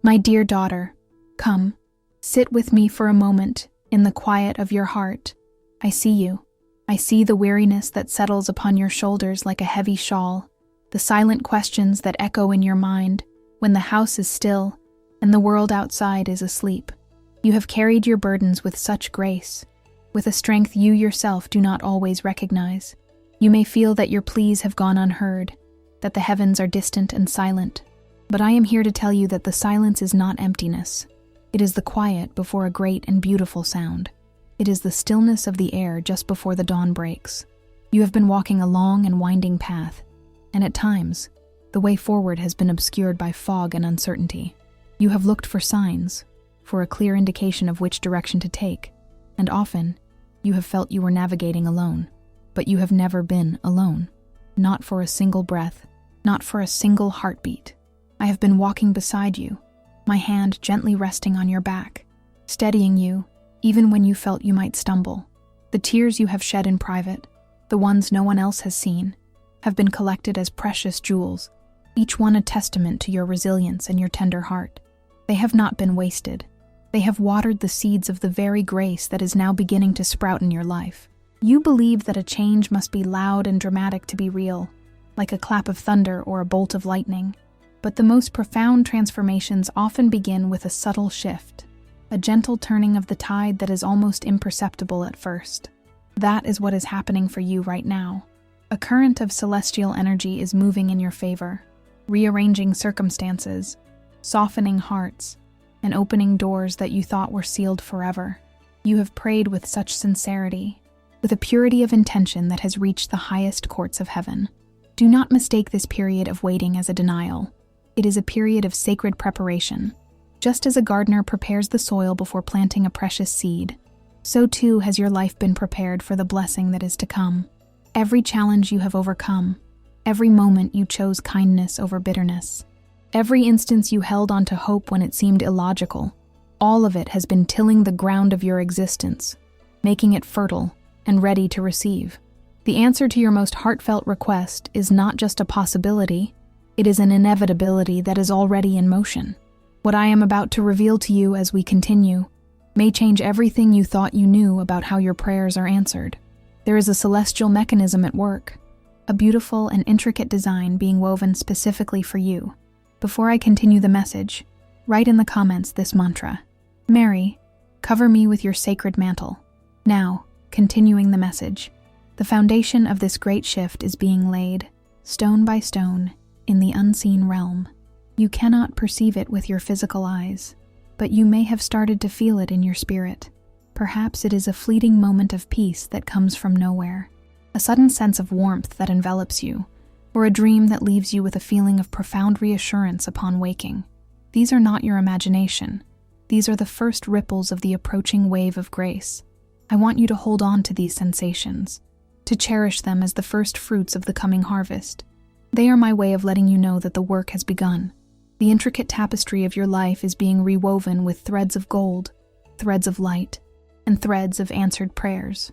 My dear daughter, come, sit with me for a moment in the quiet of your heart. I see you. I see the weariness that settles upon your shoulders like a heavy shawl, the silent questions that echo in your mind when the house is still and the world outside is asleep. You have carried your burdens with such grace, with a strength you yourself do not always recognize. You may feel that your pleas have gone unheard, that the heavens are distant and silent, but I am here to tell you that the silence is not emptiness. It is the quiet before a great and beautiful sound. It is the stillness of the air just before the dawn breaks. You have been walking a long and winding path, and at times, the way forward has been obscured by fog and uncertainty. You have looked for signs, for a clear indication of which direction to take, and often, you have felt you were navigating alone. But you have never been alone. Not for a single breath, not for a single heartbeat. I have been walking beside you, my hand gently resting on your back, steadying you, even when you felt you might stumble. The tears you have shed in private, the ones no one else has seen, have been collected as precious jewels, each one a testament to your resilience and your tender heart. They have not been wasted. They have watered the seeds of the very grace that is now beginning to sprout in your life. You believe that a change must be loud and dramatic to be real, like a clap of thunder or a bolt of lightning. But the most profound transformations often begin with a subtle shift, a gentle turning of the tide that is almost imperceptible at first. That is what is happening for you right now. A current of celestial energy is moving in your favor, rearranging circumstances, softening hearts, and opening doors that you thought were sealed forever. You have prayed with such sincerity, with a purity of intention that has reached the highest courts of heaven. Do not mistake this period of waiting as a denial. It is a period of sacred preparation. Just as a gardener prepares the soil before planting a precious seed, so too has your life been prepared for the blessing that is to come. Every challenge you have overcome, every moment you chose kindness over bitterness, every instance you held on to hope when it seemed illogical, all of it has been tilling the ground of your existence, making it fertile and ready to receive. The answer to your most heartfelt request is not just a possibility, it is an inevitability that is already in motion. What I am about to reveal to you as we continue may change everything you thought you knew about how your prayers are answered. There is a celestial mechanism at work, a beautiful and intricate design being woven specifically for you. Before I continue the message, write in the comments this mantra: Mary, cover me with your sacred mantle. Now, continuing the message, the foundation of this great shift is being laid, stone by stone, in the unseen realm. You cannot perceive it with your physical eyes, but you may have started to feel it in your spirit. Perhaps it is a fleeting moment of peace that comes from nowhere, a sudden sense of warmth that envelops you, or a dream that leaves you with a feeling of profound reassurance upon waking. These are not your imagination. These are the first ripples of the approaching wave of grace. I want you to hold on to these sensations, to cherish them as the first fruits of the coming harvest. They are my way of letting you know that the work has begun. The intricate tapestry of your life is being rewoven with threads of gold, threads of light, and threads of answered prayers.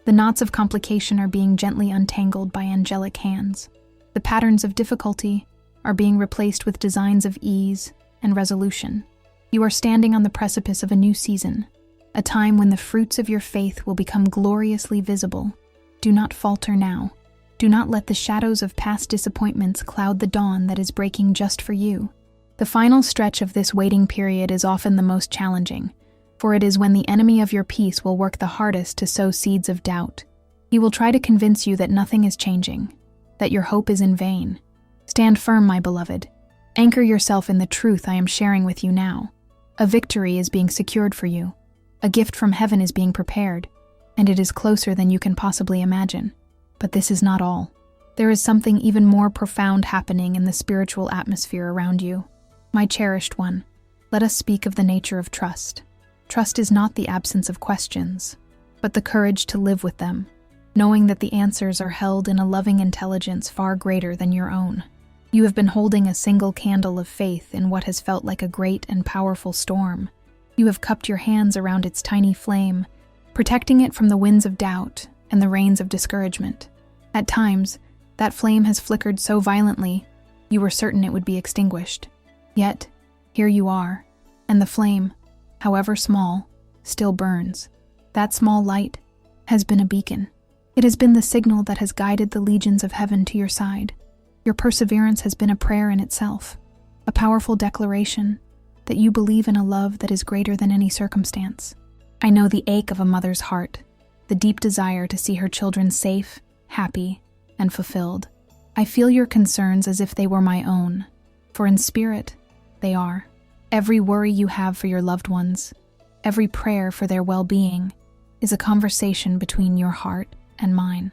The knots of complication are being gently untangled by angelic hands. The patterns of difficulty are being replaced with designs of ease and resolution. You are standing on the precipice of a new season, a time when the fruits of your faith will become gloriously visible. Do not falter now. Do not let the shadows of past disappointments cloud the dawn that is breaking just for you. The final stretch of this waiting period is often the most challenging, for it is when the enemy of your peace will work the hardest to sow seeds of doubt. He will try to convince you that nothing is changing, that your hope is in vain. Stand firm, my beloved. Anchor yourself in the truth I am sharing with you now. A victory is being secured for you. A gift from heaven is being prepared, and it is closer than you can possibly imagine. But this is not all. There is something even more profound happening in the spiritual atmosphere around you. My cherished one, let us speak of the nature of trust. Trust is not the absence of questions, but the courage to live with them, knowing that the answers are held in a loving intelligence far greater than your own. You have been holding a single candle of faith in what has felt like a great and powerful storm. You have cupped your hands around its tiny flame, protecting it from the winds of doubt and the rains of discouragement. At times, that flame has flickered so violently, you were certain it would be extinguished. Yet, Here you are, and the flame, however small, still burns. That small light has been a beacon. It has been the signal that has guided the legions of heaven to your side. Your perseverance has been a prayer in itself, a powerful declaration that you believe in a love that is greater than any circumstance. I know the ache of a mother's heart, the deep desire to see her children safe, happy, and fulfilled. I feel your concerns as if they were my own, for in spirit, they are. Every worry you have for your loved ones, every prayer for their well-being, is a conversation between your heart and mine.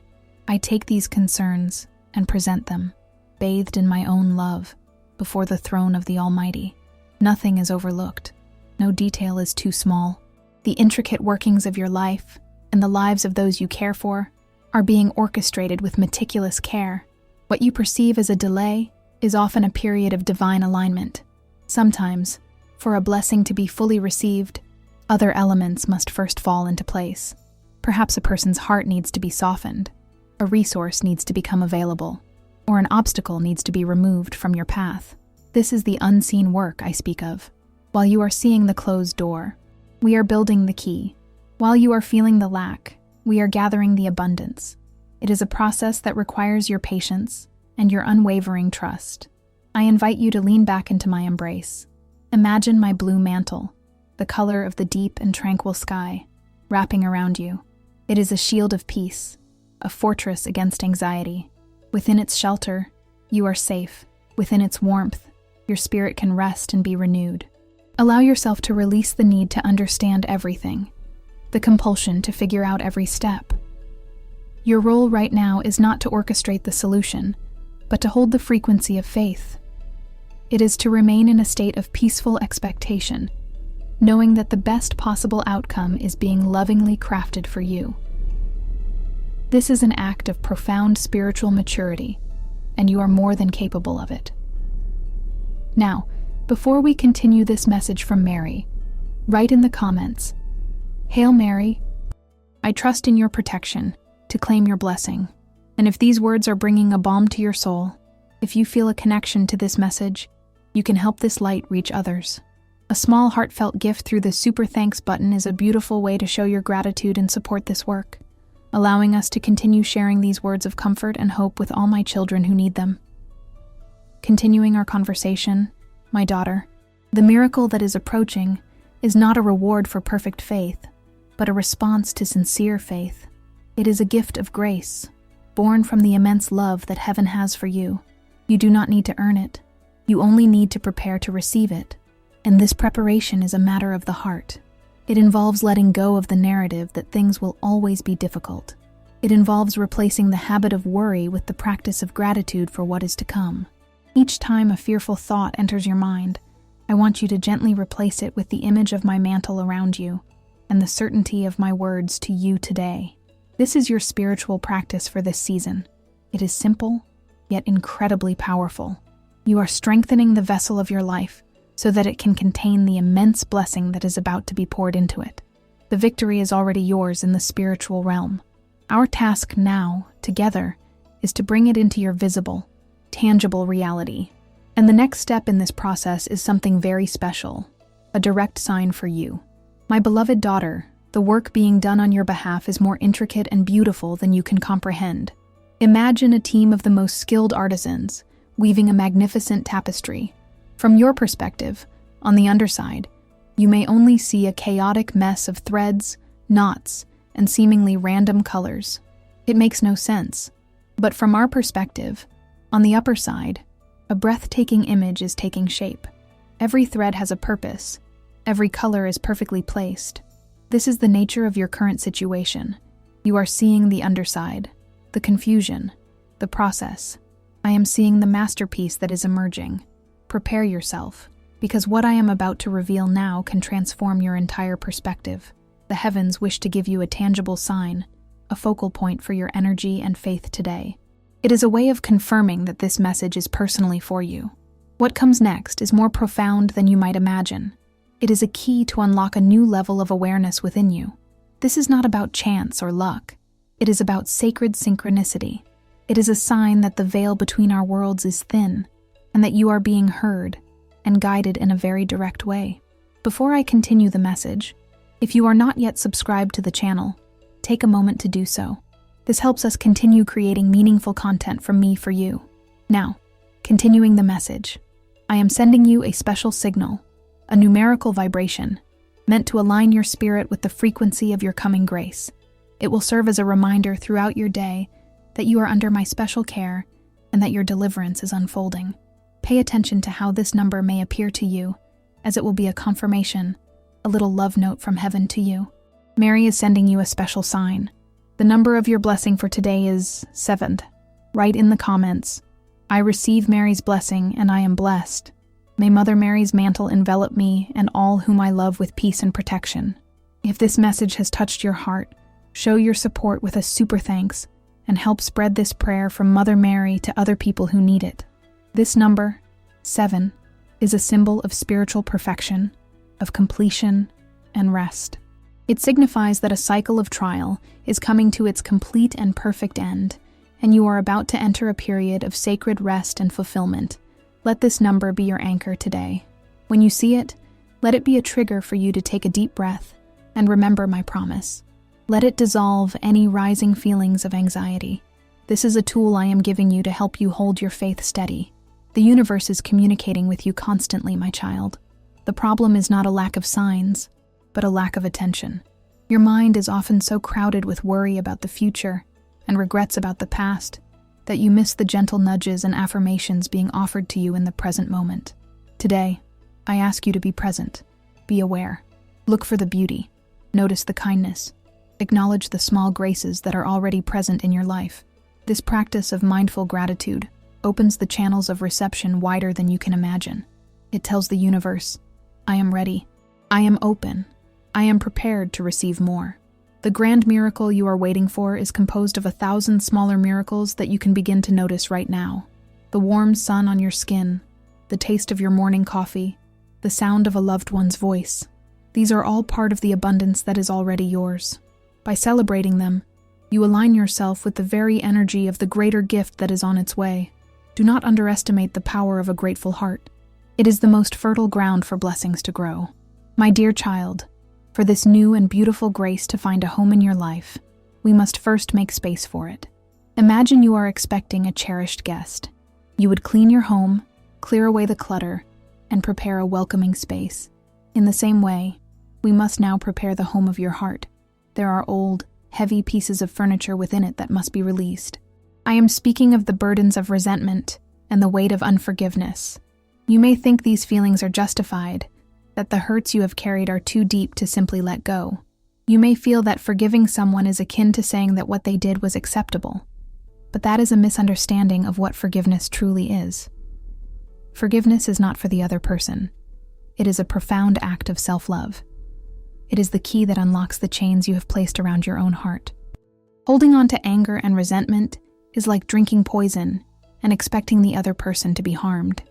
I take these concerns and present them, bathed in my own love, before the throne of the Almighty. Nothing is overlooked. No detail is too small. The intricate workings of your life and the lives of those you care for are being orchestrated with meticulous care. What you perceive as a delay is often a period of divine alignment. Sometimes, for a blessing to be fully received, other elements must first fall into place. Perhaps a person's heart needs to be softened, a resource needs to become available, or an obstacle needs to be removed from your path. This is the unseen work I speak of. While you are seeing the closed door, we are building the key. While you are feeling the lack, we are gathering the abundance. It is a process that requires your patience and your unwavering trust. I invite you to lean back into my embrace. Imagine my blue mantle, the color of the deep and tranquil sky, wrapping around you. It is a shield of peace, a fortress against anxiety. Within its shelter, you are safe. Within its warmth, your spirit can rest and be renewed. Allow yourself to release the need to understand everything, the compulsion to figure out every step. Your role right now is not to orchestrate the solution, but to hold the frequency of faith. It is to remain in a state of peaceful expectation, knowing that the best possible outcome is being lovingly crafted for you. This is an act of profound spiritual maturity, and you are more than capable of it. Now, before we continue this message from Mary, write in the comments, "Hail Mary, I trust in your protection to claim your blessing." And if these words are bringing a balm to your soul, if you feel a connection to this message, you can help this light reach others. A small heartfelt gift through the Super Thanks button is a beautiful way to show your gratitude and support this work, allowing us to continue sharing these words of comfort and hope with all my children who need them. Continuing our conversation, my daughter, the miracle that is approaching is not a reward for perfect faith, but a response to sincere faith. It is a gift of grace, born from the immense love that heaven has for you. You do not need to earn it. You only need to prepare to receive it. And this preparation is a matter of the heart. It involves letting go of the narrative that things will always be difficult. It involves replacing the habit of worry with the practice of gratitude for what is to come. Each time a fearful thought enters your mind, I want you to gently replace it with the image of my mantle around you and the certainty of my words to you today. This is your spiritual practice for this season. It is simple, yet incredibly powerful. You are strengthening the vessel of your life so that it can contain the immense blessing that is about to be poured into it. The victory is already yours in the spiritual realm. Our task now, together, is to bring it into your visible, tangible reality. And the next step in this process is something very special, a direct sign for you. My beloved daughter, the work being done on your behalf is more intricate and beautiful than you can comprehend. Imagine a team of the most skilled artisans, weaving a magnificent tapestry. From your perspective, on the underside, you may only see a chaotic mess of threads, knots, and seemingly random colors. It makes no sense. But from our perspective, on the upper side, a breathtaking image is taking shape. Every thread has a purpose. Every color is perfectly placed. This is the nature of your current situation. You are seeing the underside, the confusion, the process. I am seeing the masterpiece that is emerging. Prepare yourself, because what I am about to reveal now can transform your entire perspective. The heavens wish to give you a tangible sign, a focal point for your energy and faith today. It is a way of confirming that this message is personally for you. What comes next is more profound than you might imagine. It is a key to unlock a new level of awareness within you. This is not about chance or luck. It is about sacred synchronicity. It is a sign that the veil between our worlds is thin, and that you are being heard. and guided in a very direct way. Before I continue the message, if you are not yet subscribed to the channel, take a moment to do so. This helps us continue creating meaningful content from me for you. Now, continuing the message, I am sending you a special signal, a numerical vibration, meant to align your spirit with the frequency of your coming grace. It will serve as a reminder throughout your day that you are under my special care and that your deliverance is unfolding. Pay attention to how this number may appear to you, as it will be a confirmation, a little love note from heaven to you. Mary is sending you a special sign. The number of your blessing for today is 7. Write in the comments, "I receive Mary's blessing and I am blessed. May Mother Mary's mantle envelop me and all whom I love with peace and protection." If this message has touched your heart, show your support with a super thanks and help spread this prayer from Mother Mary to other people who need it. This number, 7, is a symbol of spiritual perfection, of completion, and rest. It signifies that a cycle of trial is coming to its complete and perfect end, and you are about to enter a period of sacred rest and fulfillment. Let this number be your anchor today. When you see it, let it be a trigger for you to take a deep breath and remember my promise. Let it dissolve any rising feelings of anxiety. This is a tool I am giving you to help you hold your faith steady. The universe is communicating with you constantly, my child. The problem is not a lack of signs, but a lack of attention. Your mind is often so crowded with worry about the future and regrets about the past that you miss the gentle nudges and affirmations being offered to you in the present moment. Today, I ask you to be present, be aware, look for the beauty, notice the kindness, acknowledge the small graces that are already present in your life. This practice of mindful gratitude opens the channels of reception wider than you can imagine. It tells the universe, I am ready, I am open, I am prepared to receive more. The grand miracle you are waiting for is composed of 1,000 smaller miracles that you can begin to notice right now. The warm sun on your skin, the taste of your morning coffee, the sound of a loved one's voice. These are all part of the abundance that is already yours. By celebrating them, you align yourself with the very energy of the greater gift that is on its way. Do not underestimate the power of a grateful heart. It is the most fertile ground for blessings to grow. My dear child, for this new and beautiful grace to find a home in your life, we must first make space for it. Imagine you are expecting a cherished guest. You would clean your home, clear away the clutter, and prepare a welcoming space. In the same way, we must now prepare the home of your heart. There are old, heavy pieces of furniture within it that must be released. I am speaking of the burdens of resentment and the weight of unforgiveness. You may think these feelings are justified, that the hurts you have carried are too deep to simply let go. You may feel that forgiving someone is akin to saying that what they did was acceptable, but that is a misunderstanding of what forgiveness truly is. Forgiveness is not for the other person. It is a profound act of self-love. It is the key that unlocks the chains you have placed around your own heart. Holding on to anger and resentment is like drinking poison and expecting the other person to be harmed.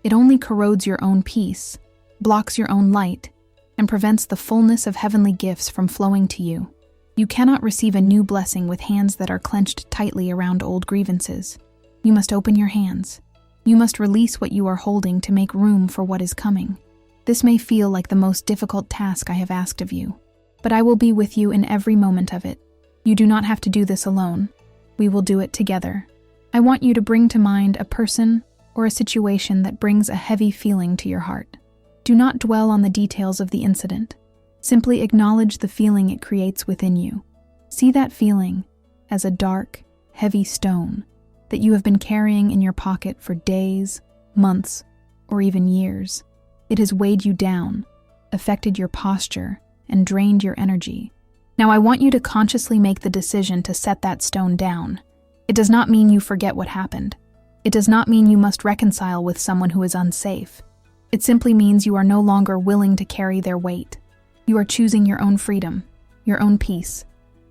It only corrodes your own peace, blocks your own light, and prevents the fullness of heavenly gifts from flowing to you. You cannot receive a new blessing with hands that are clenched tightly around old grievances. You must open your hands. You must release what you are holding to make room for what is coming. This may feel like the most difficult task I have asked of you, but I will be with you in every moment of it. You do not have to do this alone. We will do it together. I want you to bring to mind a person or a situation that brings a heavy feeling to your heart. Do not dwell on the details of the incident. Simply acknowledge the feeling it creates within you. See that feeling as a dark, heavy stone that you have been carrying in your pocket for days, months, or even years. It has weighed you down, affected your posture, and drained your energy. Now I want you to consciously make the decision to set that stone down. It does not mean you forget what happened. It does not mean you must reconcile with someone who is unsafe. It simply means you are no longer willing to carry their weight. You are choosing your own freedom, your own peace,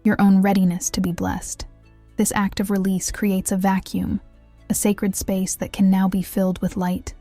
your own readiness to be blessed. This act of release creates a vacuum, a sacred space that can now be filled with light,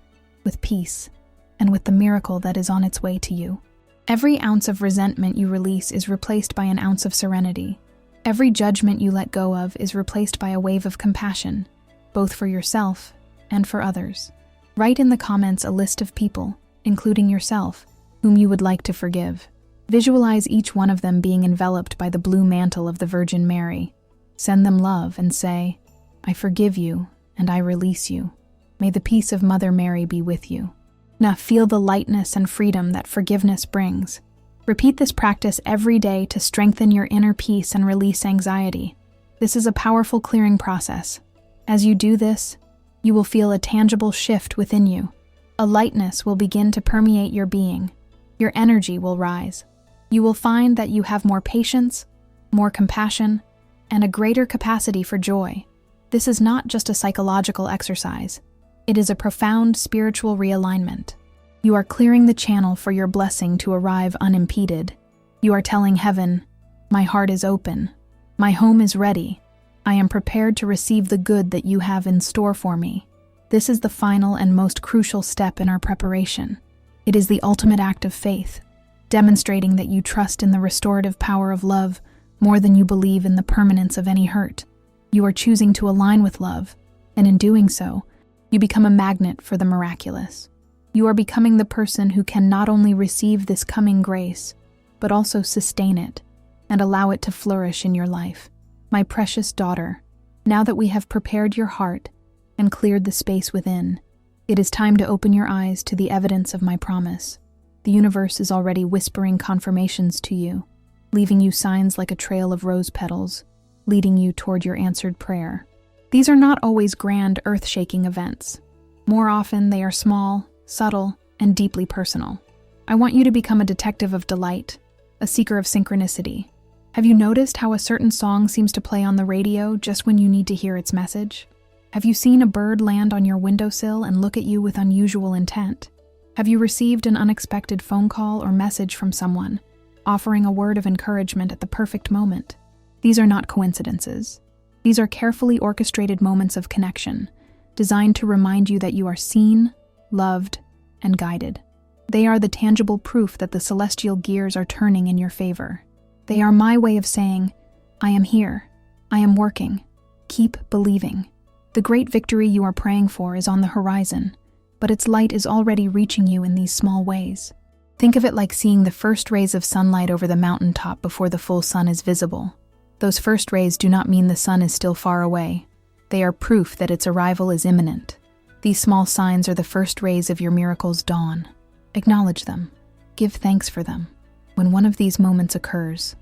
with peace, and with the miracle that is on its way to you. Every ounce of resentment you release is replaced by an ounce of serenity. Every judgment you let go of is replaced by a wave of compassion, both for yourself and for others. Write in the comments a list of people, including yourself, whom you would like to forgive. Visualize each one of them being enveloped by the blue mantle of the Virgin Mary. Send them love and say, "I forgive you and I release you. May the peace of Mother Mary be with you." Now feel the lightness and freedom that forgiveness brings. Repeat this practice every day to strengthen your inner peace and release anxiety. This is a powerful clearing process. As you do this, you will feel a tangible shift within you. A lightness will begin to permeate your being. Your energy will rise. You will find that you have more patience, more compassion, and a greater capacity for joy. This is not just a psychological exercise. It is a profound spiritual realignment. You are clearing the channel for your blessing to arrive unimpeded. You are telling heaven, "My heart is open. My home is ready. I am prepared to receive the good that you have in store for me." This is the final and most crucial step in our preparation. It is the ultimate act of faith, demonstrating that you trust in the restorative power of love more than you believe in the permanence of any hurt. You are choosing to align with love, and in doing so, you become a magnet for the miraculous. You are becoming the person who can not only receive this coming grace, but also sustain it and allow it to flourish in your life. My precious daughter, now that we have prepared your heart and cleared the space within, it is time to open your eyes to the evidence of my promise. The universe is already whispering confirmations to you, leaving you signs like a trail of rose petals, leading you toward your answered prayer. These are not always grand, earth-shaking events. More often, they are small, subtle, and deeply personal. I want you to become a detective of delight, a seeker of synchronicity. Have you noticed how a certain song seems to play on the radio just when you need to hear its message? Have you seen a bird land on your windowsill and look at you with unusual intent? Have you received an unexpected phone call or message from someone, offering a word of encouragement at the perfect moment? These are not coincidences. These are carefully orchestrated moments of connection, designed to remind you that you are seen, loved, and guided. They are the tangible proof that the celestial gears are turning in your favor. They are my way of saying, "I am here. I am working. Keep believing." The great victory you are praying for is on the horizon, but its light is already reaching you in these small ways. Think of it like seeing the first rays of sunlight over the mountaintop before the full sun is visible. Those first rays do not mean the sun is still far away. They are proof that its arrival is imminent. These small signs are the first rays of your miracle's dawn. Acknowledge them. Give thanks for them. When one of these moments occurs,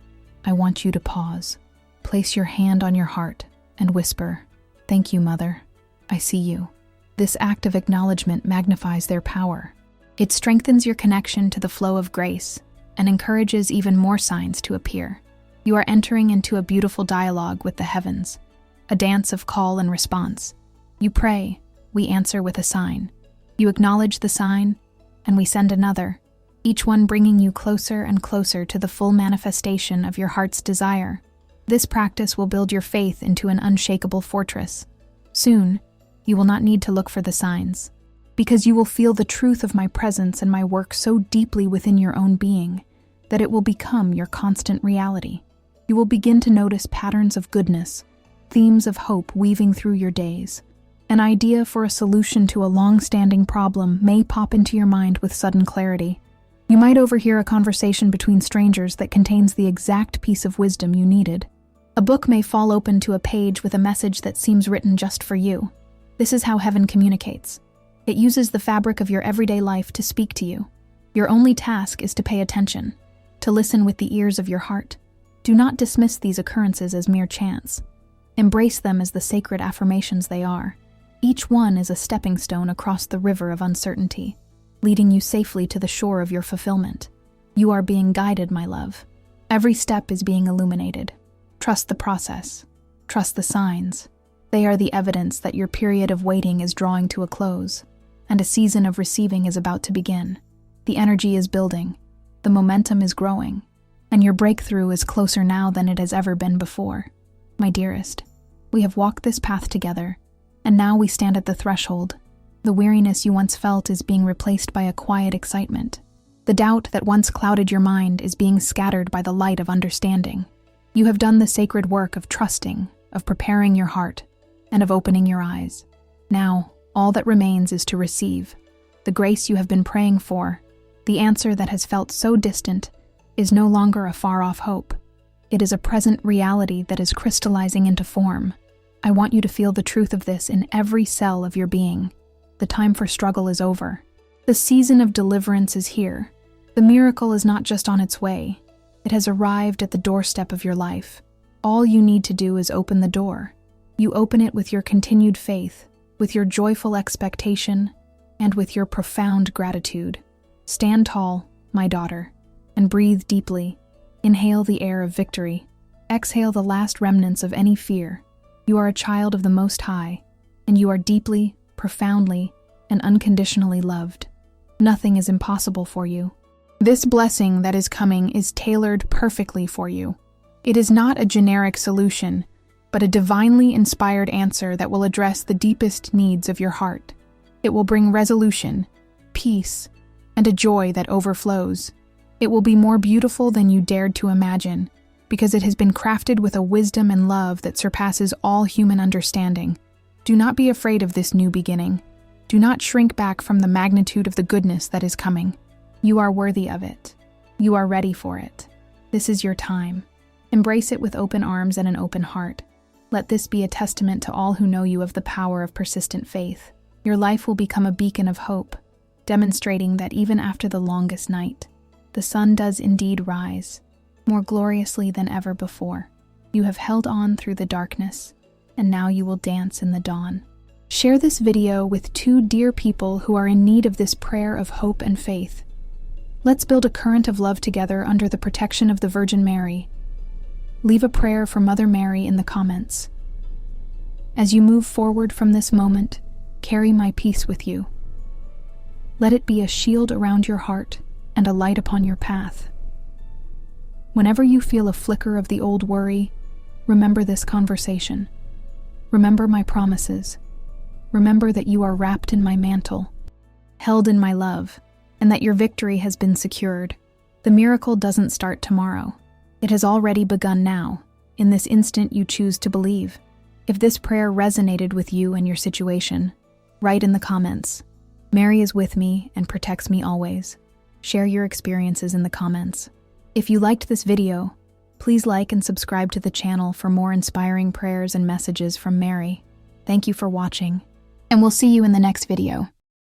I want you to pause. Place your hand on your heart and whisper, "Thank you, Mother. I see you." This act of acknowledgement magnifies their power. It strengthens your connection to the flow of grace and encourages even more signs to appear. You are entering into a beautiful dialogue with the heavens, a dance of call and response. You pray, we answer with a sign. You acknowledge the sign, and we send another, each one bringing you closer and closer to the full manifestation of your heart's desire. This practice will build your faith into an unshakable fortress. Soon, you will not need to look for the signs, because you will feel the truth of my presence and my work so deeply within your own being that it will become your constant reality. You will begin to notice patterns of goodness, themes of hope weaving through your days. An idea for a solution to a long-standing problem may pop into your mind with sudden clarity. You might overhear a conversation between strangers that contains the exact piece of wisdom you needed. A book may fall open to a page with a message that seems written just for you. This is how heaven communicates. It uses the fabric of your everyday life to speak to you. Your only task is to pay attention, to listen with the ears of your heart. Do not dismiss these occurrences as mere chance. Embrace them as the sacred affirmations they are. Each one is a stepping stone across the river of uncertainty, leading you safely to the shore of your fulfillment. You are being guided, my love. Every step is being illuminated. Trust the process. Trust the signs. They are the evidence that your period of waiting is drawing to a close, and a season of receiving is about to begin. The energy is building. The momentum is growing, and your breakthrough is closer now than it has ever been before. My dearest, we have walked this path together, and now we stand at the threshold. The weariness you once felt is being replaced by a quiet excitement. The doubt that once clouded your mind is being scattered by the light of understanding. You have done the sacred work of trusting, of preparing your heart, and of opening your eyes. Now, All that remains is to receive. The grace you have been praying for, the answer that has felt so distant, is no longer a far-off hope. It is a present reality that is crystallizing into form. I want you to feel the truth of this in every cell of your being. The time for struggle is over. The season of deliverance is here. The miracle is not just on its way. It has arrived at the doorstep of your life. All you need to do is open the door. You open it with your continued faith, with your joyful expectation, and with your profound gratitude. Stand tall, my daughter, and breathe deeply. Inhale the air of victory. Exhale the last remnants of any fear. You are a child of the Most High, and you are deeply, profoundly, and unconditionally loved. Nothing is impossible for you. This blessing that is coming is tailored perfectly for you. It is not a generic solution, but a divinely inspired answer that will address the deepest needs of your heart. It will bring resolution, peace, and a joy that overflows. It will be more beautiful than you dared to imagine, because it has been crafted with a wisdom and love that surpasses all human understanding. Do not be afraid of this new beginning. Do not shrink back from the magnitude of the goodness that is coming. You are worthy of it. You are ready for it. This is your time. Embrace it with open arms and an open heart. Let this be a testament to all who know you of the power of persistent faith. Your life will become a beacon of hope, demonstrating that even after the longest night, the sun does indeed rise, more gloriously than ever before. You have held on through the darkness, and now you will dance in the dawn. Share this video with 2 dear people who are in need of this prayer of hope and faith. Let's build a current of love together under the protection of the Virgin Mary. Leave a prayer for Mother Mary in the comments. As you move forward from this moment, carry my peace with you. Let it be a shield around your heart and a light upon your path. Whenever you feel a flicker of the old worry, remember this conversation. Remember my promises. Remember that you are wrapped in my mantle, held in my love, and that your victory has been secured. The miracle doesn't start tomorrow. It has already begun now, in this instant you choose to believe. If this prayer resonated with you and your situation, write in the comments. Mary is with me and protects me always. Share your experiences in the comments. If you liked this video, please like and subscribe to the channel for more inspiring prayers and messages from Mary. Thank you for watching, and we'll see you in the next video.